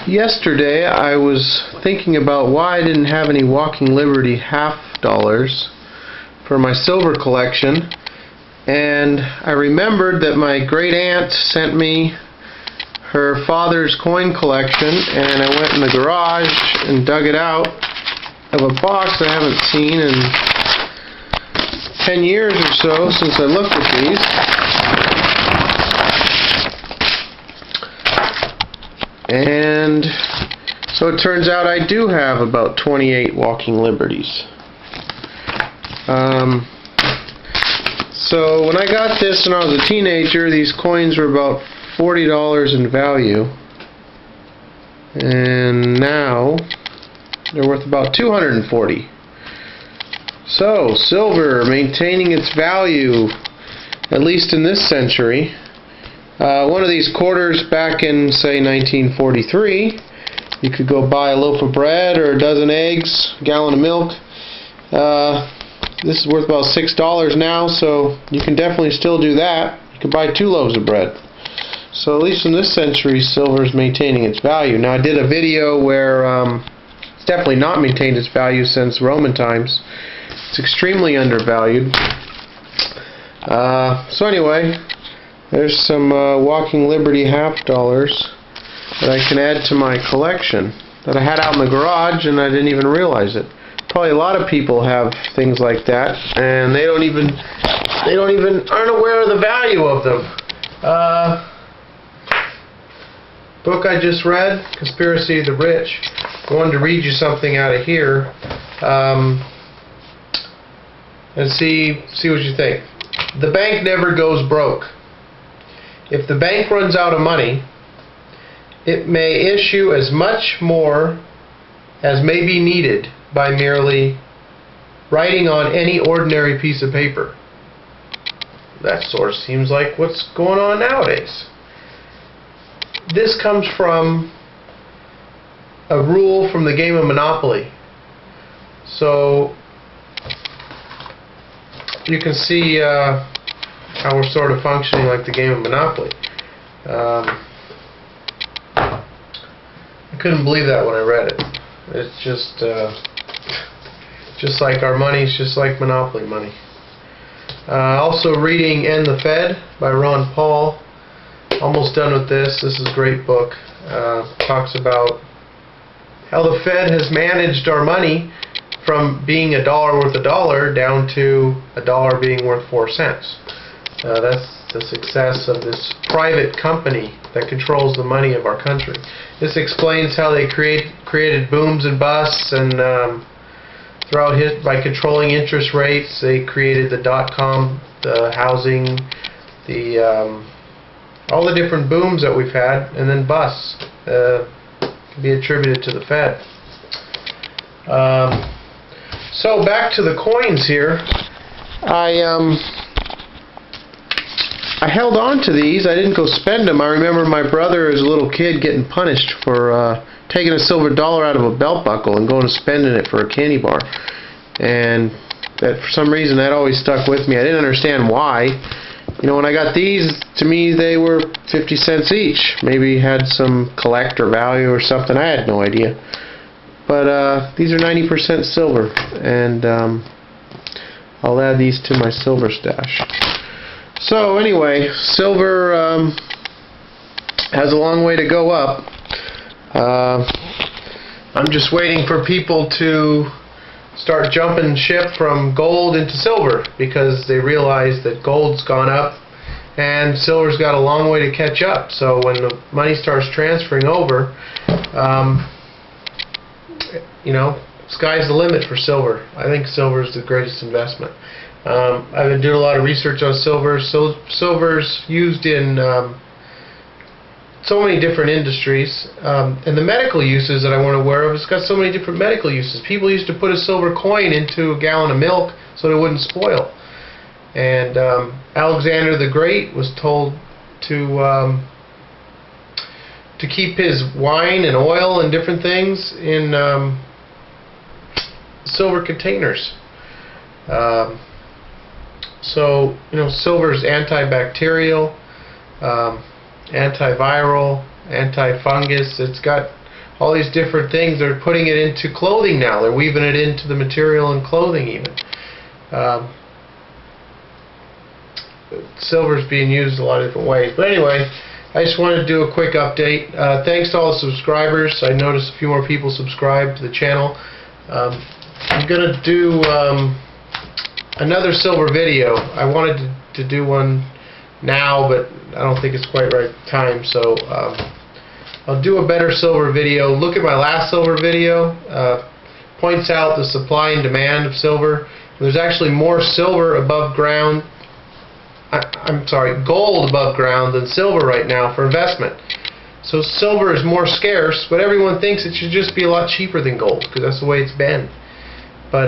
Yesterday I was thinking about why I didn't have any Walking Liberty half dollars for my silver collection, and I remembered that my great aunt sent me her father's coin collection, and I went in the garage and dug it out of a box I haven't seen in 10 years or so since I looked at these. And so it turns out I do have about 28 Walking Liberties. So when I got this when I was a teenager, these coins were about $40 in value. And now they're worth about $240. So silver maintaining its value, at least in this century. One of these quarters back in, say, 1943, you could go buy a loaf of bread or a dozen eggs, a gallon of milk. This is worth about $6 now, so you can definitely still do that. You can buy 2 loaves of bread. So at least in this century, silver is maintaining its value. Now I did a video where it's definitely not maintained its value since Roman times. It's extremely undervalued. So anyway, there's some Walking Liberty half dollars that I can add to my collection that I had out in the garage and I didn't even realize it. Probably a lot of people have things like that and they don't even aren't aware of the value of them. Book I just read, Conspiracy of the Rich. I wanted to read you something out of here and see what you think. The bank never goes broke. If the bank runs out of money, it may issue as much more as may be needed by merely writing on any ordinary piece of paper. That sort of seems like what's going on nowadays. This comes from a rule from the game of Monopoly. So you can see how we're sort of functioning like the game of Monopoly. I couldn't believe that when I read it. It's just like our money is just like Monopoly money. Also reading End the Fed by Ron Paul. Almost done with this. This is a great book. Talks about how the Fed has managed our money from being $1 worth $1 down to $1 being worth 4 cents. That's the success of this private company that controls the money of our country. This explains how they created booms and busts, and by controlling interest rates, they created the .com, the housing, all the different booms that we've had, and then busts can be attributed to the Fed. So back to the coins here. I held on to these. I didn't go spend them. I remember my brother as a little kid getting punished for taking a silver dollar out of a belt buckle and going and spending it for a candy bar. And that, for some reason, that always stuck with me. I didn't understand why. You know, when I got these, to me they were 50 cents each. Maybe had some collector value or something. I had no idea. But these are 90% silver, and I'll add these to my silver stash. So anyway, silver has a long way to go up. I'm just waiting for people to start jumping ship from gold into silver, because they realize that gold's gone up and silver's got a long way to catch up. So when the money starts transferring over, you know, sky's the limit for silver. I think silver is the greatest investment. I've been doing a lot of research on silver. Silver's used in so many different industries, and the medical uses that I weren't aware of, it's got so many different medical uses. People used to put a silver coin into a gallon of milk so it wouldn't spoil. And Alexander the Great was told to keep his wine and oil and different things in silver containers. So, you know, silver is antibacterial, antiviral, antifungus. It's got all these different things. They're putting it into clothing now. They're weaving it into the material in clothing even. Silver is being used a lot of different ways. But anyway, I just wanted to do a quick update. Thanks to all the subscribers. I noticed a few more people subscribed to the channel. I'm going to do another silver video. I wanted to do one now, but I don't think it's quite right time. So I'll do a better silver video. Look at my last silver video. Points out the supply and demand of silver. There's actually more silver above ground. I'm sorry, gold above ground than silver right now for investment. So silver is more scarce, but everyone thinks it should just be a lot cheaper than gold because that's the way it's been. But